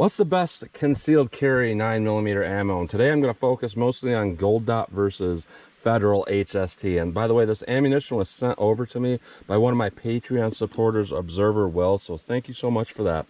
What's the best concealed carry 9mm ammo? And today I'm going to focus mostly on Gold Dot versus Federal HST. And by the way, this ammunition was sent over to me by one of my Patreon supporters, Observer Will. So thank you so much for that.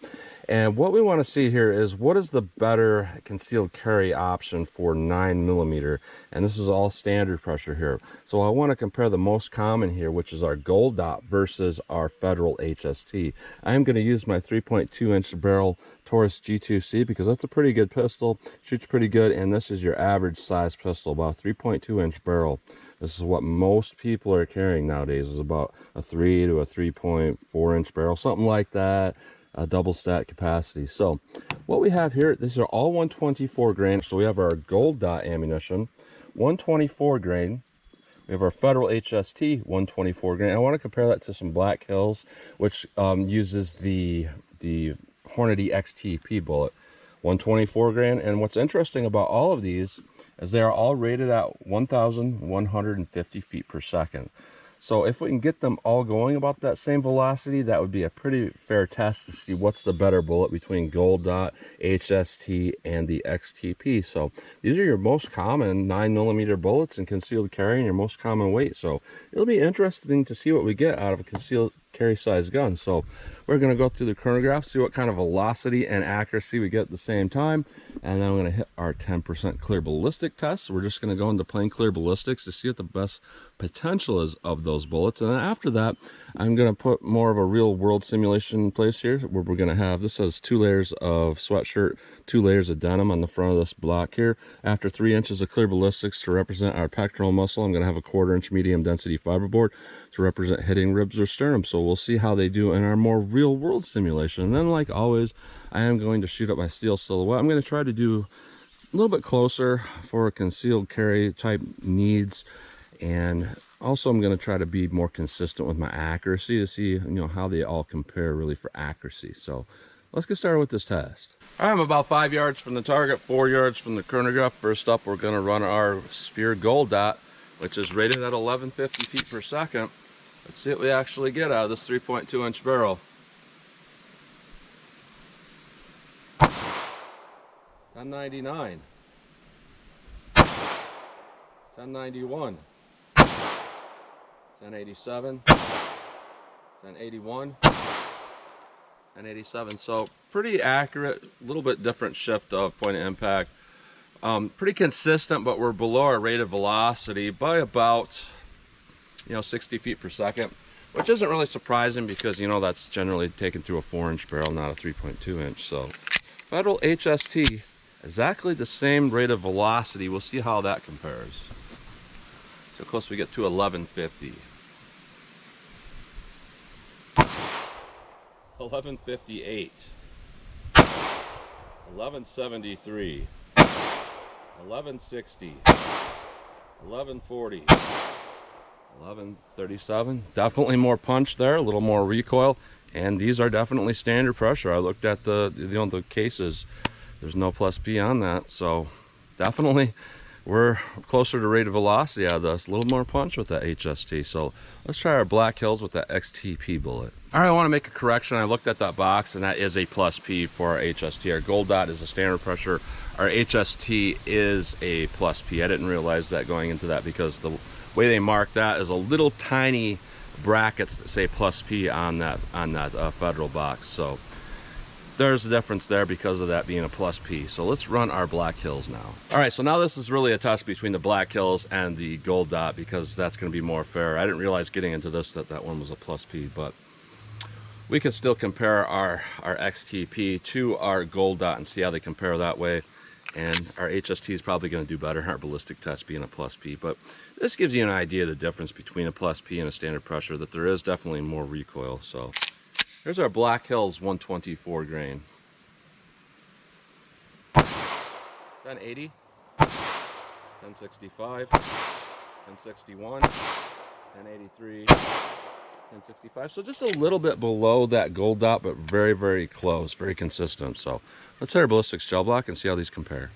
And what we want to see here is what is the better concealed carry option for 9mm. And this is all standard pressure here. So I want to compare the most common here, which is our Gold Dot versus our Federal HST. I'm going to use my 3.2-inch barrel Taurus G2C because that's a pretty good pistol, shoots pretty good, and this is your average size pistol, about a 3.2-inch barrel. This is what most people are carrying nowadays, is about a 3 to a 3.4-inch barrel, something like that, a double stack capacity. So what we have here, these are all 124 grain. So we have our Gold Dot ammunition, 124 grain. We have our Federal HST 124 grain. I want to compare that to some Black Hills, which uses the Hornady XTP bullet, 124 grain. And what's interesting about all of these is they are all rated at 1,150 feet per second. So if we can get them all going about that same velocity, that would be a pretty fair test to see what's the better bullet between Gold Dot, HST, and the XTP. So these are your most common 9mm bullets in concealed carry and your most common weight. So it'll be interesting to see what we get out of a concealed carry size gun. So we're going to go through the chronograph, see what kind of velocity and accuracy we get at the same time, and then we're going to hit our 10% clear ballistic test. So we're just going to go into plain clear ballistics to see what the best potential is of those bullets. And then after that, I'm going to put more of a real world simulation in place here, where we're going to have, this has 2 layers of sweatshirt, 2 layers of denim on the front of this block here. After 3 inches of clear ballistics to represent our pectoral muscle, I'm going to have a 1/4-inch medium density fiberboard to represent hitting ribs or sternum. So we'll see how they do in our more real world simulation. And then, like always, I am going to shoot up my steel silhouette. I'm going to try to do a little bit closer for concealed carry type needs, and also I'm going to try to be more consistent with my accuracy to see, how they all compare really for accuracy. So let's get started with this test. I'm about 5 yards from the target, 4 yards from the chronograph. First up, we're going to run our Spear Gold Dot, which is rated at 1150 feet per second. Let's see what we actually get out of this 3.2-inch barrel. 1099, 1091, 1087, 1081, 1087. So pretty accurate, a little bit different shift of point of impact. Pretty consistent, but we're below our rated velocity by about 60 feet per second, which isn't really surprising because that's generally taken through a 4-inch barrel, not a 3.2-inch. So Federal HST, exactly the same rate of velocity. We'll see how that compares. So close we get to 1150. 1158. 1173. 1160. 1140. 1137. Definitely more punch there, a little more recoil, and these are definitely standard pressure. I looked at the cases. There's no +P on that, so definitely we're closer to rate of velocity out of this. A little more punch with that HST. So let's try our Black Hills with that XTP bullet. All right, I want to make a correction. I looked at that box, and that is a +P for our HST. Our Gold Dot is a standard pressure. Our HST is a +P. I didn't realize that going into that because the way they mark that is a little tiny brackets that say +P on that Federal box. So there's a difference there because of that being a +P. So let's run our Black Hills now. All right, so now this is really a test between the Black Hills and the Gold Dot because that's going to be more fair. I didn't realize getting into this that one was a +P, but we can still compare our XTP to our Gold Dot and see how they compare that way. And our HST is probably going to do better in our ballistic test being a +P. But this gives you an idea of the difference between a +P and a standard pressure, that there is definitely more recoil. So here's our Black Hills 124 grain. 1080, 1065, 1061, 1083, 1065. So just a little bit below that Gold Dot, but very, very close, very consistent. So let's hit our ballistics gel block and see how these compare.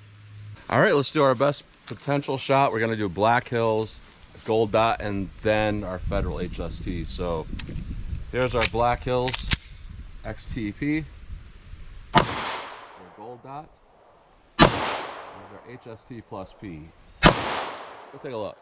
All right, let's do our best potential shot. We're going to do Black Hills, Gold Dot, and then our Federal HST. So here's our Black Hills XTP, our Gold gold dot. There's our HST+P. We'll take a look.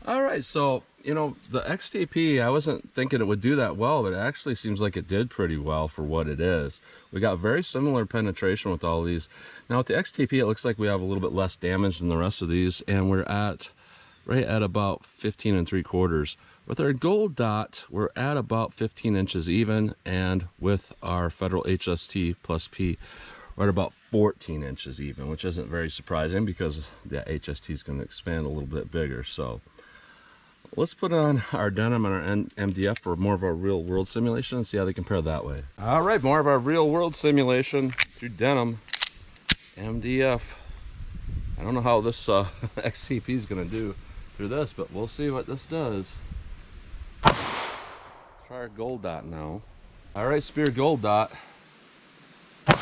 All right, so, you know, the XTP, I wasn't thinking it would do that well, but it actually seems like it did pretty well for what it is. We got very similar penetration with all these. Now with the XTP, it looks like we have a little bit less damage than the rest of these, and we're at right at about 15 3/4. With our gold dot, we're at about 15 inches even, and with our Federal HST+P, we're at about 14 inches even, which isn't very surprising because the HST is going to expand a little bit bigger. So let's put on our denim and our MDF for more of our real world simulation and see how they compare that way. All right, more of our real world simulation through denim, MDF. I don't know how this XTP is going to do through this, but we'll see what this does. Let's try our gold dot now. All right, Spear gold dot. All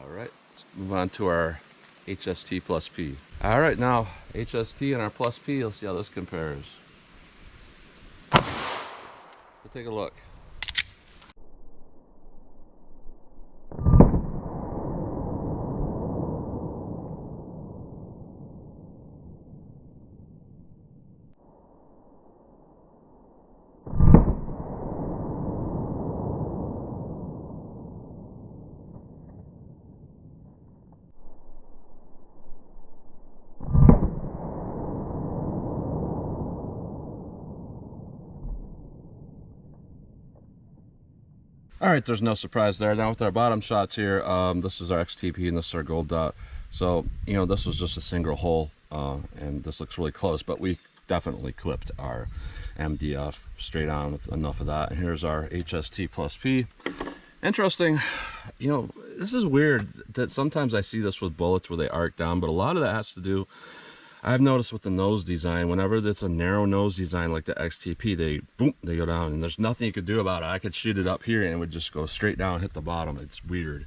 right, let's move on to our HST+P. All right, now HST and our plus P, let's see how this compares. We'll take a look. All right, there's no surprise there. Now with our bottom shots here, this is our XTP and this is our gold dot. So, you know, this was just a single hole, and this looks really close, but we definitely clipped our MDF straight on with enough of that. And here's our HST+P. Interesting, you know, this is weird that sometimes I see this with bullets where they arc down, but a lot of that has to do, I've noticed with the nose design, whenever it's a narrow nose design like the XTP, they go down, and there's nothing you could do about it. I could shoot it up here and it would just go straight down, hit the bottom. It's weird.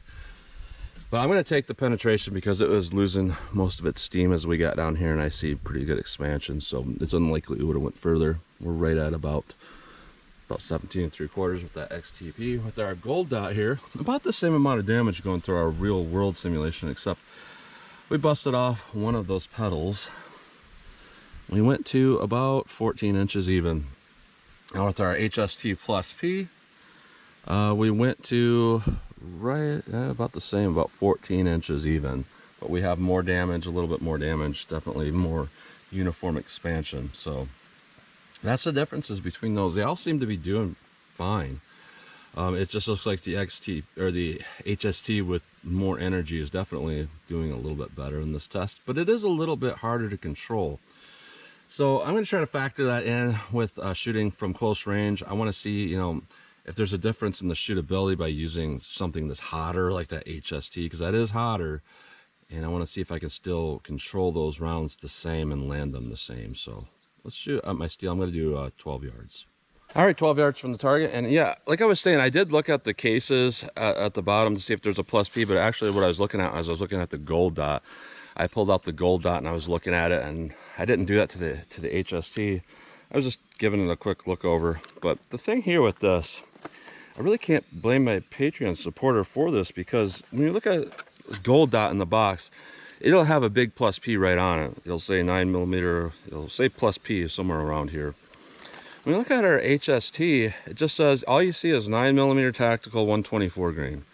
But I'm going to take the penetration because it was losing most of its steam as we got down here, and I see pretty good expansion, so it's unlikely it would have went further. We're right at about 17 3/4 with that XTP. With our gold dot here, about the same amount of damage going through our real world simulation, except we busted off one of those petals. We went to about 14 inches even. Now with our HST+P, we went to right about the same, about 14 inches even. But we have more damage, a little bit more damage, definitely more uniform expansion. So that's the differences between those. They all seem to be doing fine. It just looks like the XT or the HST with more energy is definitely doing a little bit better in this test, but it is a little bit harder to control. So I'm going to try to factor that in with shooting from close range. I want to see, you know, if there's a difference in the shootability by using something that's hotter like that HST, because that is hotter, and I want to see if I can still control those rounds the same and land them the same. So let's shoot up my steel. I'm going to do 12 yards. All right, 12 yards from the target. And yeah, like I was saying, I did look at the cases at the bottom to see if there's a plus P, but actually what I was looking at was I was looking at the gold dot. I pulled out the gold dot and I was looking at it, and I didn't do that to the HST. I was just giving it a quick look over. But the thing here with this, I really can't blame my Patreon supporter for this, because when you look at gold dot in the box, it'll have a big plus P right on it. It'll say 9mm, it'll say plus P somewhere around here. When you look at our HST, it just says, all you see is 9mm tactical 124 grain.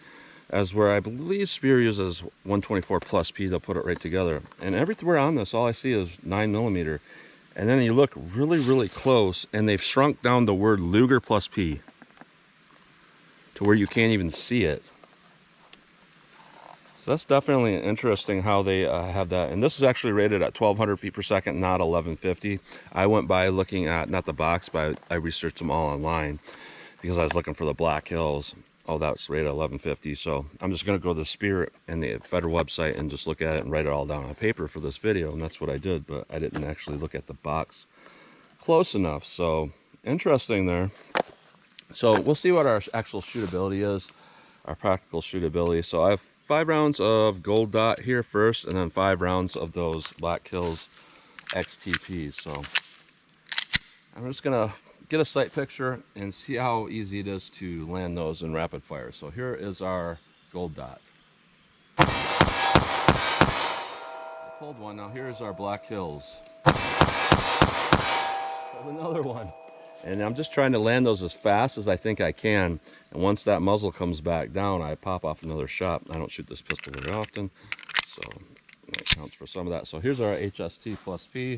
As where I believe Spear uses 124 plus P, they'll put it right together. And everywhere on this, all I see is 9mm. And then you look really, really close, and they've shrunk down the word Luger plus P to where you can't even see it. So that's definitely interesting how they have that. And this is actually rated at 1200 feet per second, not 1150. I went by looking at, not the box, but I researched them all online because I was looking for the Black Hills. Oh, that's rated 1150. So I'm just going to go to the Spirit and the Federal website and just look at it and write it all down on paper for this video. And that's what I did, but I didn't actually look at the box close enough. So interesting there. So we'll see what our actual shootability is, our practical shootability. So I have 5 rounds of Gold Dot here first, and then 5 rounds of those Black Hills XTPs. So I'm just gonna get a sight picture and see how easy it is to land those in rapid fire. So here is our Gold Dot. I pulled one. Now here's our Black Hills. Pulled another one. And I'm just trying to land those as fast as I think I can. And once that muzzle comes back down, I pop off another shot. I don't shoot this pistol very often, so that counts for some of that. So here's our HST+P.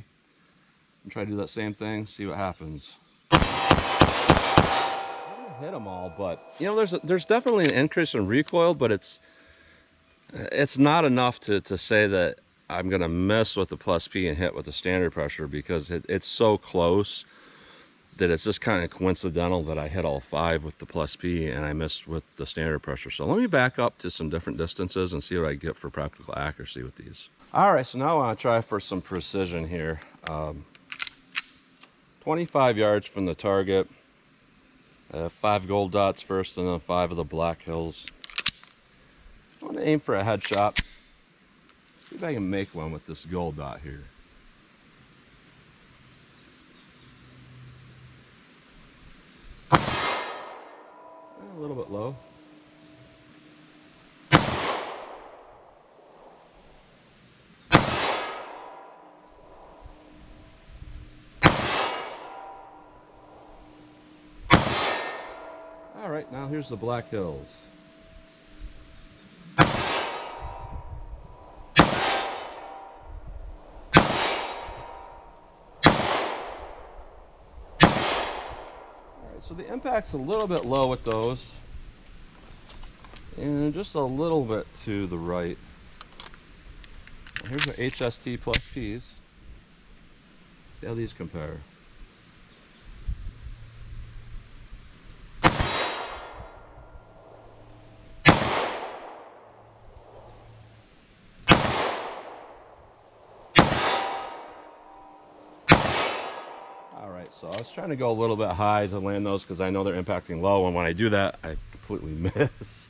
I'm trying to do that same thing, see what happens. I'm gonna hit them all, but you know, there's definitely an increase in recoil, but it's not enough to say that I'm gonna miss with the +P and hit with the standard pressure, because it's so close that it's just kind of coincidental that I hit all 5 with the +P and I missed with the standard pressure. So let me back up to some different distances and see what I get for practical accuracy with these. All right, so now I want to try for some precision here. 25 yards from the target. 5 Gold Dots first, and then 5 of the Black Hills. I want to aim for a headshot. See if I can make one with this Gold Dot here. A little bit low. All right, now here's the Black Hills. So the impact's a little bit low with those, and just a little bit to the right. Here's the HST+Ps. See how these compare. Alright, so I was trying to go a little bit high to land those because I know they're impacting low, and when I do that, I completely miss.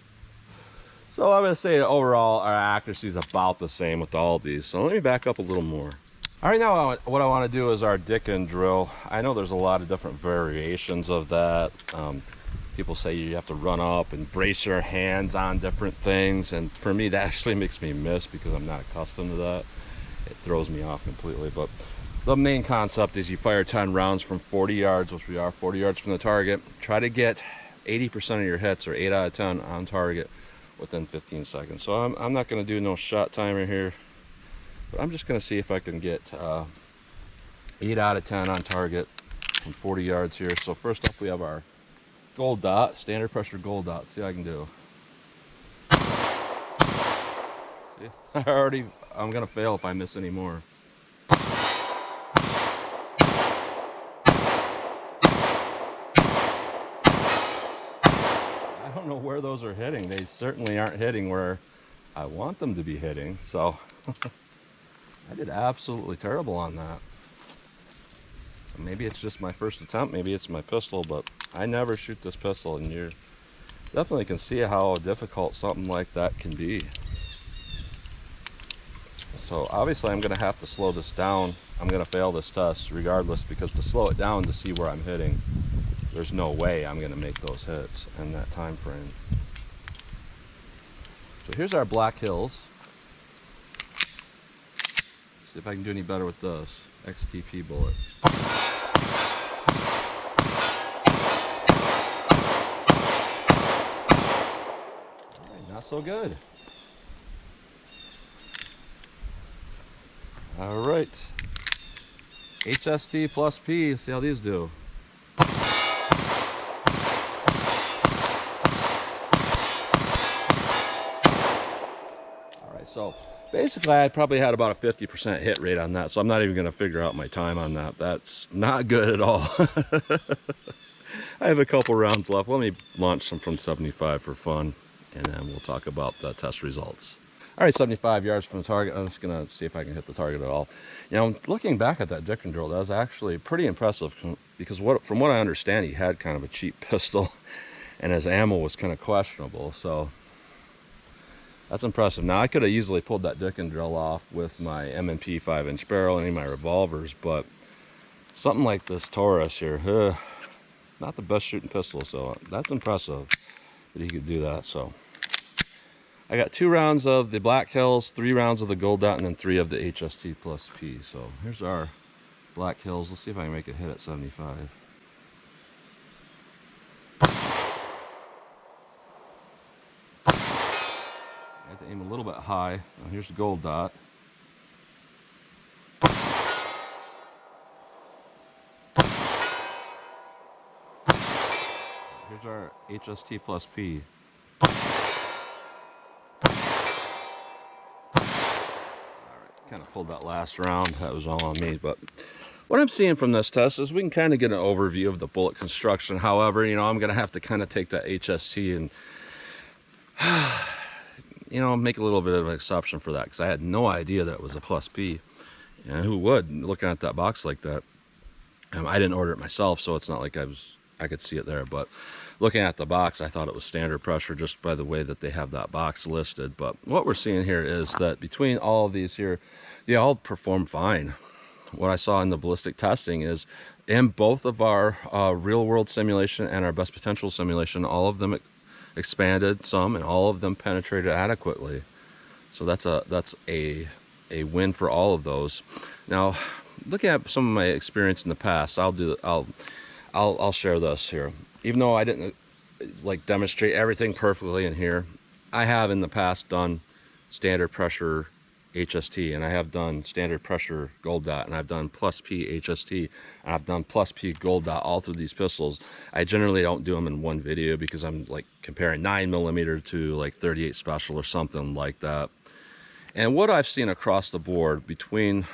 So I'm going to say overall our accuracy is about the same with all of these. So let me back up a little more. All right, now what I want to do is our Dickon drill. I know there's a lot of different variations of that. People say you have to run up and brace your hands on different things, and for me that actually makes me miss because I'm not accustomed to that. It throws me off completely. But the main concept is you fire 10 rounds from 40 yards, which we are 40 yards from the target. Try to get 80% of your hits, or 8 out of 10 on target, within 15 seconds. So I'm not going to do no shot timer here, but I'm just going to see if I can get 8 out of 10 on target from 40 yards here. So first up we have our Gold Dot, standard pressure Gold Dot. See how I can do. See? I'm going to fail if I miss any more. I don't know where those are hitting. They certainly aren't hitting where I want them to be hitting. So I did absolutely terrible on that. So maybe it's just my first attempt, maybe it's my pistol, but I never shoot this pistol, and you definitely can see how difficult something like that can be. So obviously I'm going to have to slow this down. I'm going to fail this test regardless, because to slow it down to see where I'm hitting, there's no way I'm going to make those hits in that time frame. So here's our Black Hills. See if I can do any better with this XTP bullet. All right, not so good. All right, HST+P. See how these do. So basically I probably had about a 50% hit rate on that, so I'm not even going to figure out my time on that. That's not good at all. I have a couple rounds left. Let me launch some from 75 for fun, and then we'll talk about the test results. All right, 75 yards from the target. I'm just gonna see if I can hit the target at all. You know, looking back at that Dick and drill, that was actually pretty impressive because from what I understand, he had kind of a cheap pistol, and his ammo was kind of questionable. So that's impressive. Now I could have easily pulled that Dick and drill off with my M&P 5-inch barrel and any of my revolvers, but something like this Taurus here, not the best shooting pistol. So that's impressive that he could do that. So I got 2 rounds of the Black Hills, 3 rounds of the Gold Dot, and then 3 of the HST+P. So here's our Black Hills. Let's see if I can make it hit at 75. I have to aim a little bit high. Now here's the Gold Dot. Here's our HST+P. Kind of pulled that last round. That was all on me. But what I'm seeing from this test is we can kind of get an overview of the bullet construction. However, you know, I'm going to have to kind of take that HST and, you know, make a little bit of an exception for that, because I had no idea that it was a +P. And who would, looking at that box like that? I didn't order it myself, so it's not like I could see it there. But looking at the box, I thought it was standard pressure just by the way that they have that box listed. But what we're seeing here is that between all of these here, they all perform fine. What I saw in the ballistic testing is in both of our real world simulation and our best potential simulation, all of them expanded some and all of them penetrated adequately. So that's a win for all of those. Now, looking at some of my experience in the past, I'll share this here. Even though I didn't like demonstrate everything perfectly in here, I have in the past done standard pressure HST, and I have done standard pressure Gold Dot, and I've done +P HST, and I've done +P Gold Dot, all through these pistols. I generally don't do them in one video because I'm like comparing 9mm to like 38 Special or something like that. And what I've seen across the board between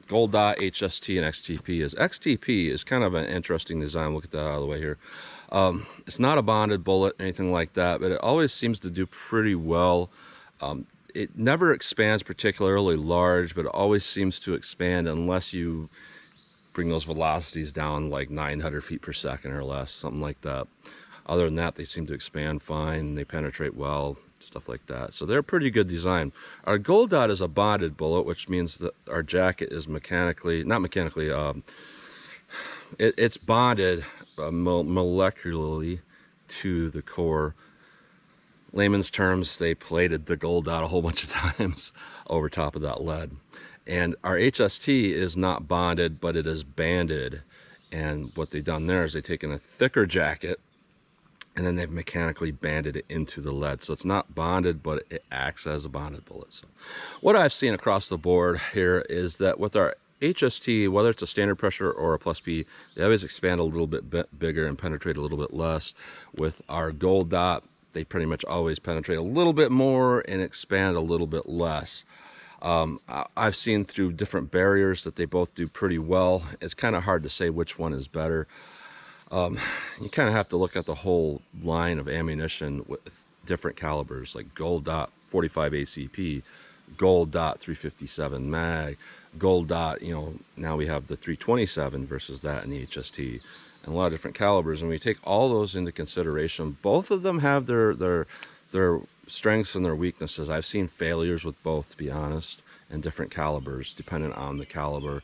Gold Dot, HST, and XTP is kind of an interesting design. Look at that out of the way here. It's not a bonded bullet, anything like that, but it always seems to do pretty well. It never expands particularly large, but it always seems to expand unless you bring those velocities down like 900 feet per second or less, something like that. Other than that, they seem to expand fine, they penetrate well, stuff like that. So they're a pretty good design. Our Gold Dot is a bonded bullet, which means that our jacket is it's bonded molecularly to the core. Layman's terms, they plated the Gold Dot a whole bunch of times over top of that lead. And our HST is not bonded, but it is banded. And what they've done there is they've taken a thicker jacket and then they've mechanically banded it into the lead. So it's not bonded, but it acts as a bonded bullet. So what I've seen across the board here is that with our HST, whether it's a standard pressure or a +P, they always expand a little bit bigger and penetrate a little bit less. With our Gold Dot, they pretty much always penetrate a little bit more and expand a little bit less. I've seen through different barriers that they both do pretty well. It's kind of hard to say which one is better. You kind of have to look at the whole line of ammunition with different calibers, like Gold Dot 45 ACP, Gold Dot 357 mag, Gold Dot, you know, now we have the 327 versus that in the HST, and a lot of different calibers. And we take all those into consideration. Both of them have their strengths and their weaknesses. I've seen failures with both, to be honest, and different calibers depending on the caliber.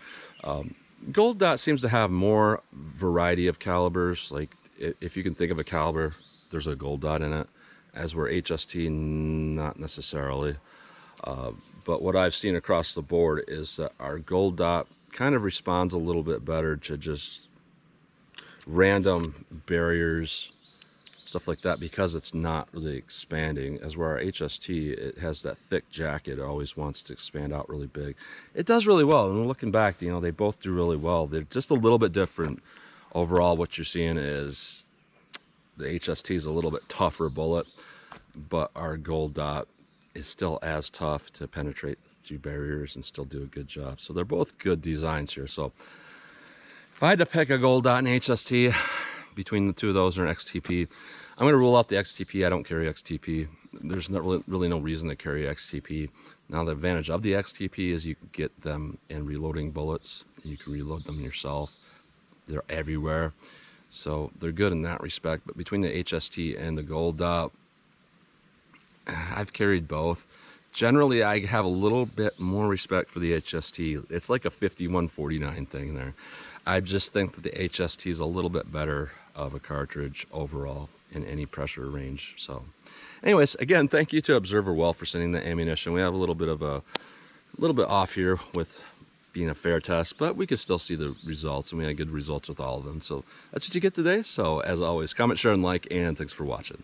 Gold Dot seems to have more variety of calibers. Like if you can think of a caliber, there's a Gold Dot in it, as where HST not necessarily. But what I've seen across the board is that our Gold Dot kind of responds a little bit better to just random barriers, stuff like that, because it's not really expanding, as where our HST, it has that thick jacket, it always wants to expand out really big. It does really well, and looking back, you know, they both do really well. They're just a little bit different. Overall, what you're seeing is the HST is a little bit tougher bullet, but our Gold Dot is still as tough to penetrate through barriers and still do a good job. So they're both good designs here. So if I had to pick a Gold Dot and HST, between the two of those or an XTP. I'm going to rule out the XTP. I don't carry XTP. There's not really no reason to carry XTP. Now, the advantage of the XTP is you can get them in reloading bullets. You can reload them yourself. They're everywhere. So they're good in that respect. But between the HST and the Gold Dot, I've carried both. Generally, I have a little bit more respect for the HST. It's like a 51-49 thing there. I just think that the HST is a little bit better of a cartridge overall in any pressure range. So anyways, again, thank you to Observer Well for sending the ammunition. We have a little bit off here with being a fair test, but we could still see the results, and we had good results with all of them. So that's what you get today. So as always, comment, share, and like, and thanks for watching.